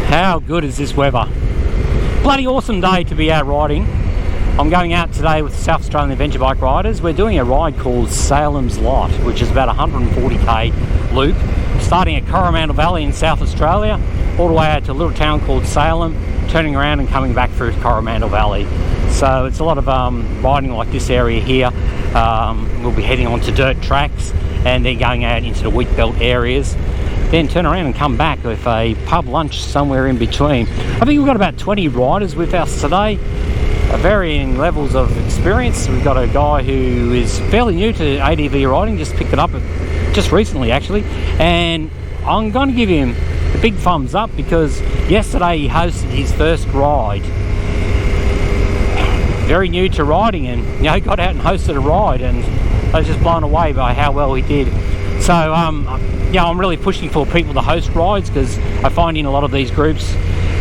How good is this weather? Bloody awesome day to be out riding. I'm going out today with the South Australian Adventure Bike Riders. We're doing a ride called Salem's Lot, which is about 140k loop, starting at Coromandel Valley in South Australia, all the way out to a little town called Salem, turning around and coming back through Coromandel Valley. So it's a lot of riding like this area here. We'll be heading on to dirt tracks and then going out into the wheat belt areas. Then turn around and come back with a pub lunch somewhere in between. I think we've got about 20 riders with us today, varying levels of experience. We've got a guy who is fairly new to ADV riding, just picked it up just recently actually, and I'm going to give him a big thumbs up because yesterday he hosted his first ride. Very new to riding, and he got out and hosted a ride, and I was just blown away by how well he did. So I'm really pushing for people to host rides, because I find in a lot of these groups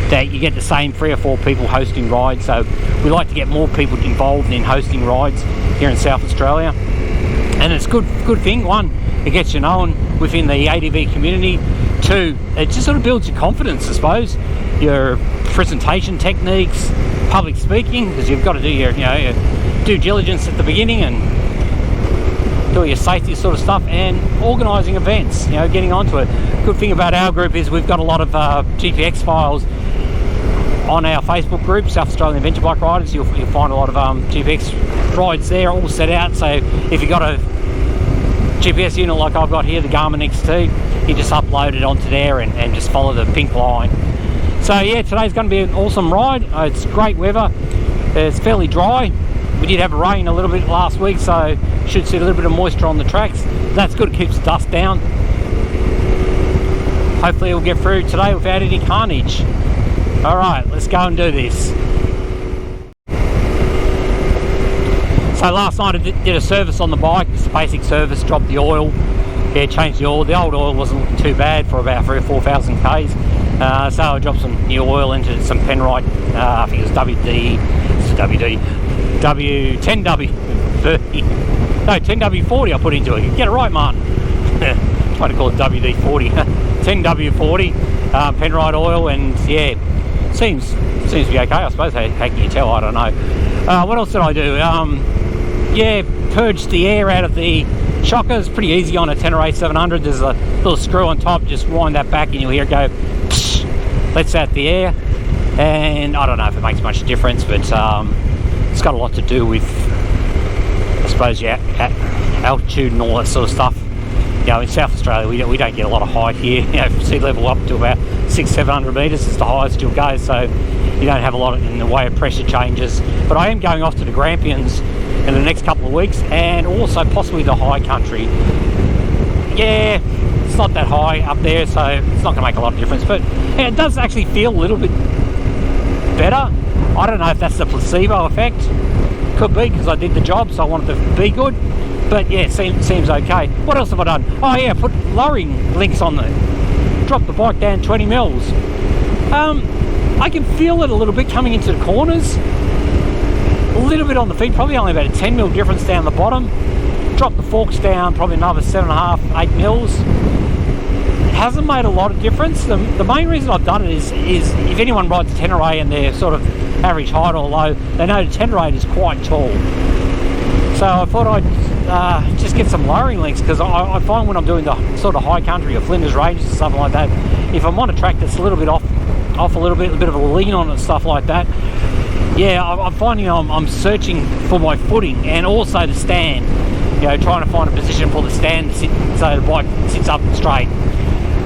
that you get the same 3 or 4 people hosting rides. So we like to get more people involved in hosting rides here in South Australia, and it's a good thing. 1, it gets you known within the ADV community. 2, it just sort of builds your confidence, I suppose, your presentation techniques, public speaking, because you've got to do your due diligence at the beginning and do your safety sort of stuff, and organising events, getting onto it. Good thing about our group is we've got a lot of GPX files on our Facebook group, South Australian Adventure Bike Riders. You'll find a lot of GPX rides there all set out, so if you've got a GPS unit like I've got here, the Garmin XT, you just upload it onto there and just follow the pink line. So yeah, today's going to be an awesome ride. It's great weather, it's fairly dry. We did have rain a little bit last week, so should see a little bit of moisture on the tracks. That's good, it keeps the dust down. Hopefully we'll get through today without any carnage. Alright, let's go and do this. So last night I did a service on the bike, just a basic service, dropped the oil, changed the oil. The old oil wasn't looking too bad for about 3,000 or 4,000 Ks. So I dropped some new oil into some Penrite, I think it was W10W40 I put into it. Get it right, Martin. Trying to call it WD-40. 10W40 Penrite oil, and yeah, seems to be okay, I suppose. How can you tell? I don't know. What else did I do? Purged the air out of the shockers. Pretty easy on a Tenere 700. There's a little screw on top, just wind that back and you'll hear it go psh, lets out the air. And I don't know if it makes much difference, but it's got a lot to do with, I suppose, altitude and all that sort of stuff. In South Australia we don't get a lot of height here. From sea level up to about 600-700 metres is the highest you'll go, so you don't have a lot in the way of pressure changes. But I am going off to the Grampians in the next couple of weeks, and also possibly the high country. Yeah, it's not that high up there, so it's not going to make a lot of difference, but it does actually feel a little bit better. I don't know if that's the placebo effect. Could be, because I did the job, so I wanted to be good. But yeah, seems okay. What else have I done? Oh yeah, put lowering links on there. Drop the bike down 20 mils. I can feel it a little bit coming into the corners. A little bit on the feet, probably only about a 10 mil difference down the bottom. Drop the forks down, probably another 7.5, 8 mils. It hasn't made a lot of difference. The main reason I've done it is if anyone rides a Tenere and they're sort of average height or low, they know the Tenere is quite tall. So I thought I'd just get some lowering links, because I find when I'm doing the sort of high country or Flinders Ranges or something like that, if I'm on a track that's a little bit off a little bit, a bit of a lean on it and stuff like that, yeah, I'm finding I'm searching for my footing and also the stand, trying to find a position for the stand to sit so the bike sits up and straight.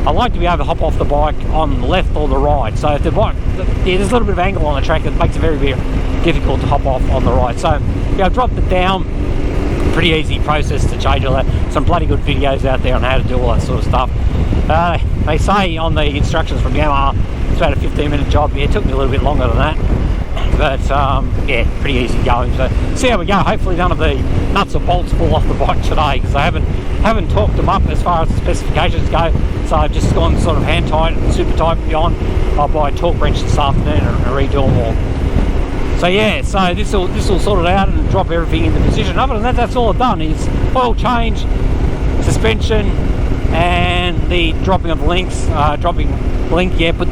I like to be able to hop off the bike on the left or the right. So if the bike, there's a little bit of angle on the track that makes it very, very difficult to hop off on the right. So I've dropped it down. Pretty easy process to change all that. Some bloody good videos out there on how to do all that sort of stuff. They say on the instructions from Yamaha it's about a 15-minute job. Yeah, it took me a little bit longer than that, but yeah, pretty easy going. So see how we go. Hopefully none of the nuts or bolts fall off the bike today, because I haven't torqued them up as far as the specifications go. So I've just gone sort of hand tight and super tight beyond. I'll buy a torque wrench this afternoon and redo them all. So yeah, so this will sort it out and drop everything into position. Other than that, that's all I've done is oil change, suspension, and the dropping of links. Put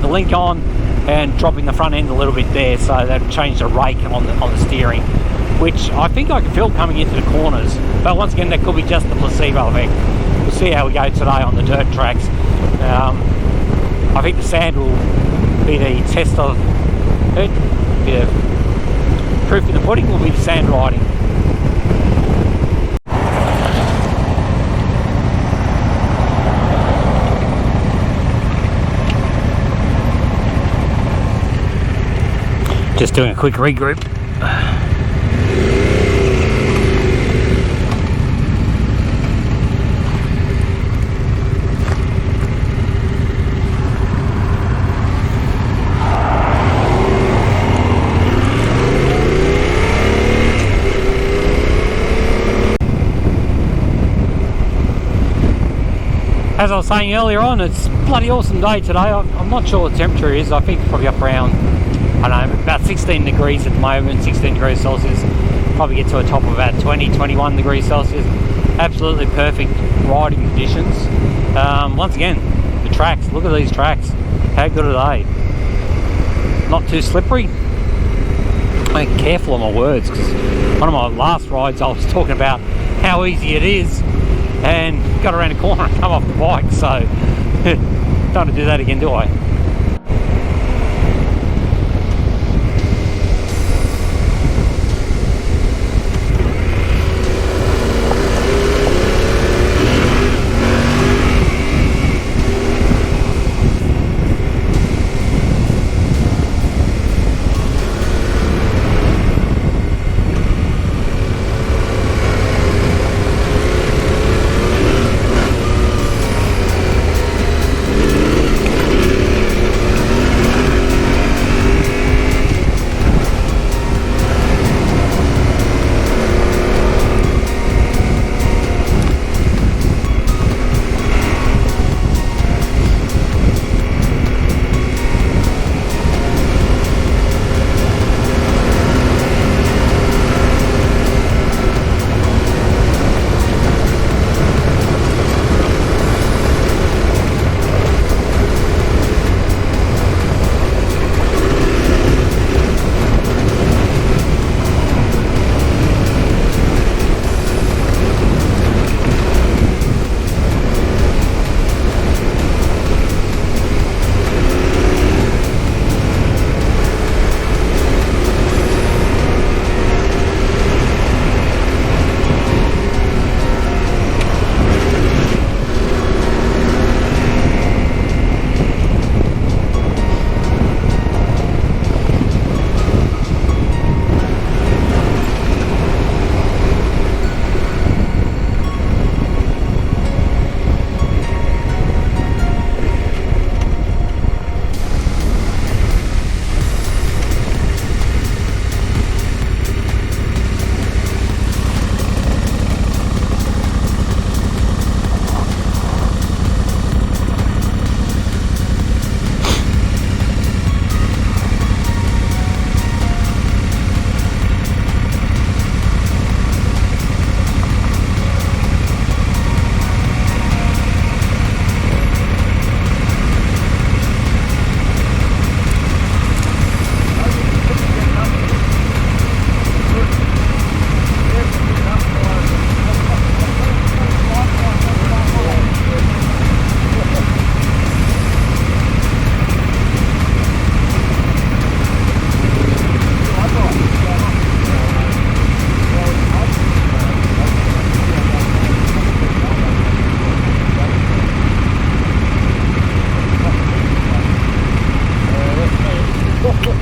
the link on, and dropping the front end a little bit there, so they've changed the rake on the steering, which I think I can feel coming into the corners. But once again, that could be just the placebo effect. We'll see how we go today on the dirt tracks. I think the sand will be the test of it. Proof in the pudding will be the sand riding. Just doing a quick regroup. As I was saying earlier on, it's a bloody awesome day today. I'm not sure what the temperature is. I think probably up around, I don't know, about 16 degrees at the moment, 16 degrees Celsius. Probably get to a top of about 20, 21 degrees Celsius. Absolutely perfect riding conditions. Once again, the tracks, look at these tracks. How good are they? Not too slippery. I'm careful on my words, because one of my last rides I was talking about how easy it is, and got around the corner and come off the bike, so don't want to do that again, do I?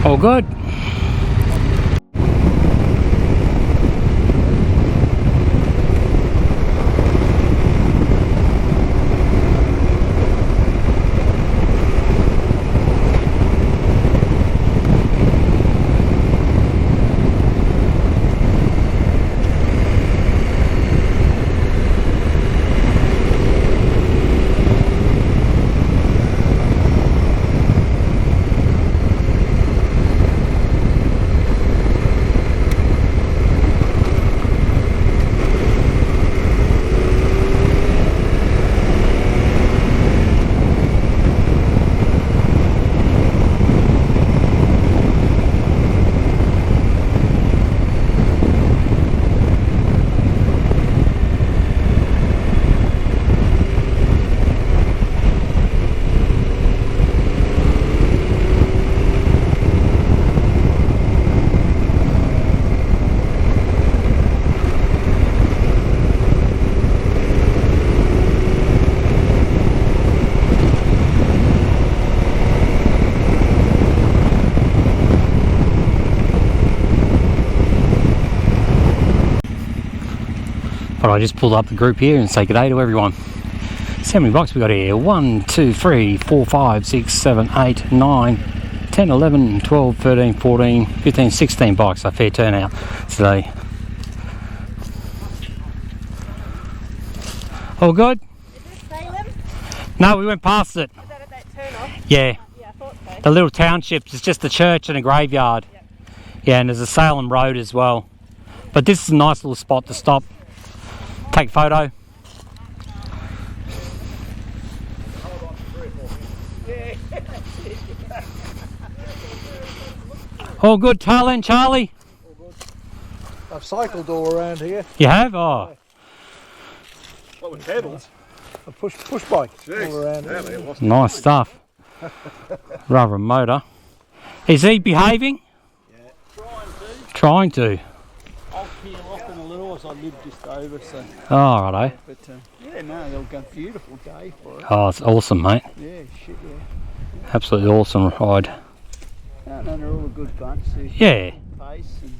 All good. Thought I'd just pull up the group here and say good day to everyone. So how many bikes we got here? 1, 2, 3, 4, 5, 6, 7, 8, 9, 10, 11, 12, 13, 14, 15, 16 bikes. A fair turnout today. All good? Is this Salem? No, we went past it. Was that at that turn off? Yeah. Yeah, I thought so. The little township, it's just a church and a graveyard. Yep. Yeah, and there's a Salem road as well. But this is a nice little spot to stop, take a photo. All good, Thailand, Charlie? All good. I've cycled all around here. You have? Oh. What with pedals? A push bike Jeez, all around here. Nice stuff. Rather a motor. Is he behaving? Yeah. Trying to. I'll peel off in a little as I live just over, so. Oh, righto. But yeah, no, they'll go beautiful day for it. Oh, it's awesome, mate. Yeah, shit, yeah. Absolutely awesome ride. No, they're all a good bunch. Yeah. Pace and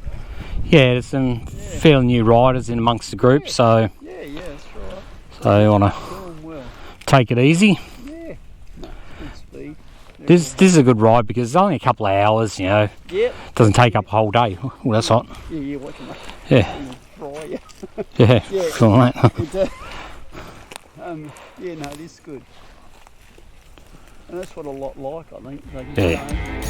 Yeah, there's some fairly new riders in amongst the group, so yeah, that's right. so you want to Doing well. take it easy. Yeah. No, good speed. This is a good ride because it's only a couple of hours, you know. Yep. Doesn't take up a whole day. Oh, that's hot. Yeah, watch them. Yeah. Fry you. Yeah. Yeah. Cool, mate. Yeah, no, it is good. And that's what a lot like, I think. They just Yeah. don't.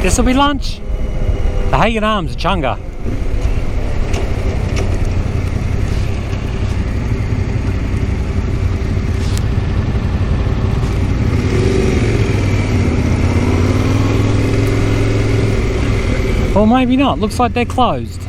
This'll be lunch. The Hagen Arms, Chunga. Or maybe not. Looks like they're closed.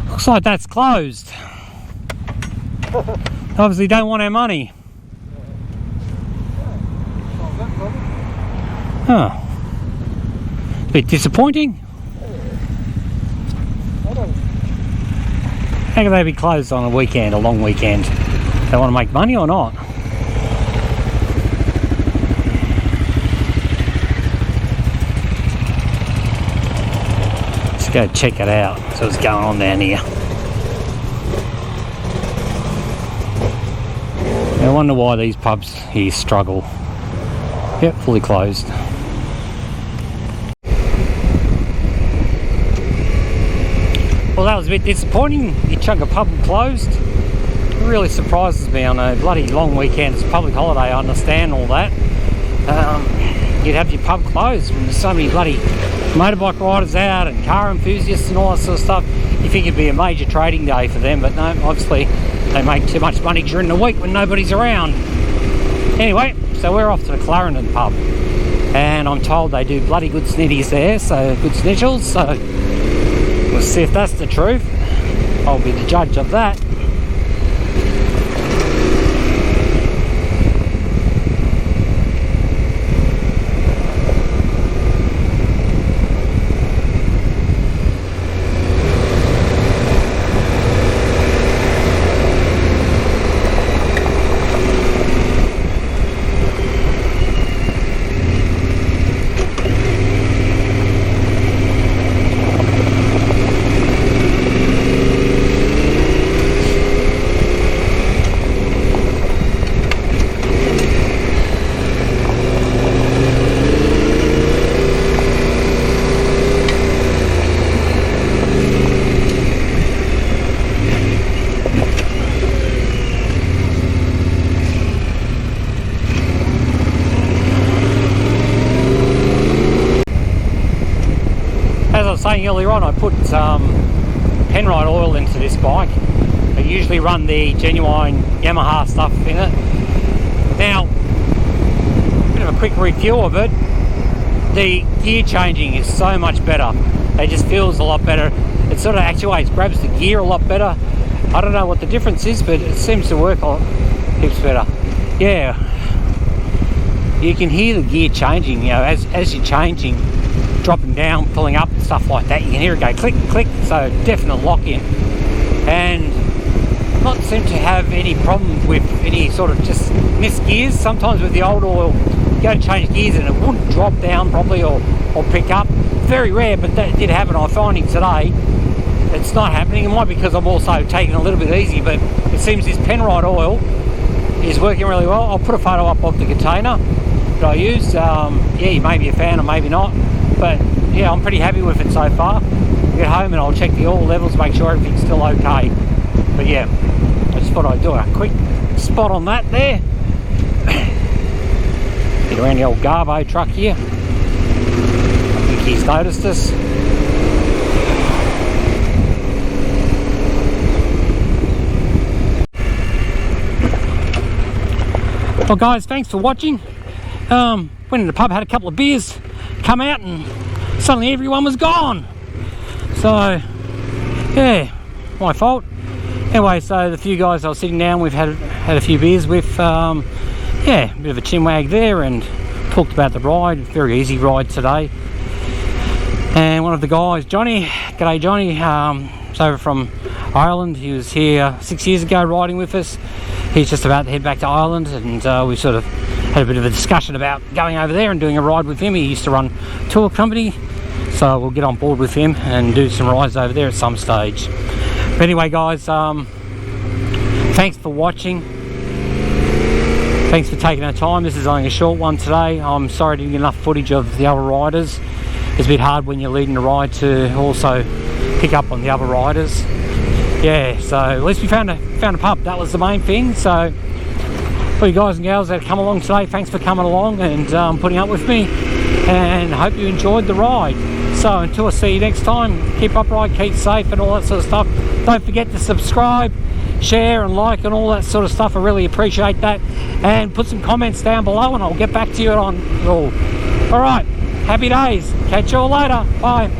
Looks like that's closed. Obviously don't want our money. Huh. Bit disappointing. How can they be closed on a weekend, a long weekend? They want to make money or not? Let's go check it out. See what's going on down here. I wonder why these pubs here struggle. Yep, fully closed. Well, that was a bit disappointing. Your Chunga pub closed. It really surprises me on a bloody long weekend. It's a public holiday, I understand all that. You'd have your pub closed when there's so many bloody motorbike riders out and car enthusiasts and all that sort of stuff. You think it'd be a major trading day for them, but no, obviously they make too much money during the week when nobody's around. Anyway, so we're off to the Clarendon pub, and I'm told they do bloody good snitties there, so good snitchels, so we'll see if that's the truth. I'll be the judge of that. saying earlier on, I put Penrite oil into this bike. I usually run the genuine Yamaha stuff in it. Now, a bit of a quick review of it. The gear changing is so much better. It just feels a lot better. It sort of actuates, grabs the gear a lot better. I don't know what the difference is, but it seems to work a lot, heaps better. Yeah, you can hear the gear changing, you know, as you're changing, dropping down, pulling up and stuff like that. You can hear it go click, click, so definite lock in. And not seem to have any problems with any sort of just missed gears. Sometimes with the old oil, you go to change gears and it wouldn't drop down properly or pick up. Very rare, but that did happen. I'm finding today it's not happening. It might be because I'm also taking it a little bit easy, but it seems this Penrite oil is working really well. I'll put a photo up of the container that I used. Yeah, you may be a fan or maybe not, but yeah, I'm pretty happy with it so far. I'll get home and I'll check the oil levels, make sure everything's still okay. But yeah, I just thought I'd do a quick spot on that there. Get around the old Garbo truck here. I think he's noticed us. Well guys, thanks for watching. Went in the pub, had a couple of beers, come out and suddenly everyone was gone. So yeah, my fault. Anyway, so the few guys I was sitting down, we've had a few beers with, yeah, a bit of a chinwag there and talked about the ride. Very easy ride today. And one of the guys, Johnny, g'day Johnny, he's over from Ireland. He was here 6 years ago riding with us. He's just about to head back to Ireland, and we sort of had a bit of a discussion about going over there and doing a ride with him. He used to run tour company, so we'll get on board with him and do some rides over there at some stage. But anyway guys, thanks for watching. Thanks for taking our time. This is only a short one today. I'm sorry I didn't get enough footage of the other riders. It's a bit hard when you're leading the ride to also pick up on the other riders. Yeah, so at least we found a pup. That was the main thing. So for you guys and gals that have come along today, thanks for coming along and putting up with me, and I hope you enjoyed the ride. So until I see you next time, keep upright, keep safe and all that sort of stuff. Don't forget to subscribe, share and like and all that sort of stuff. I really appreciate that. And put some comments down below and I'll get back to you on all. Alright, happy days. Catch you all later. Bye.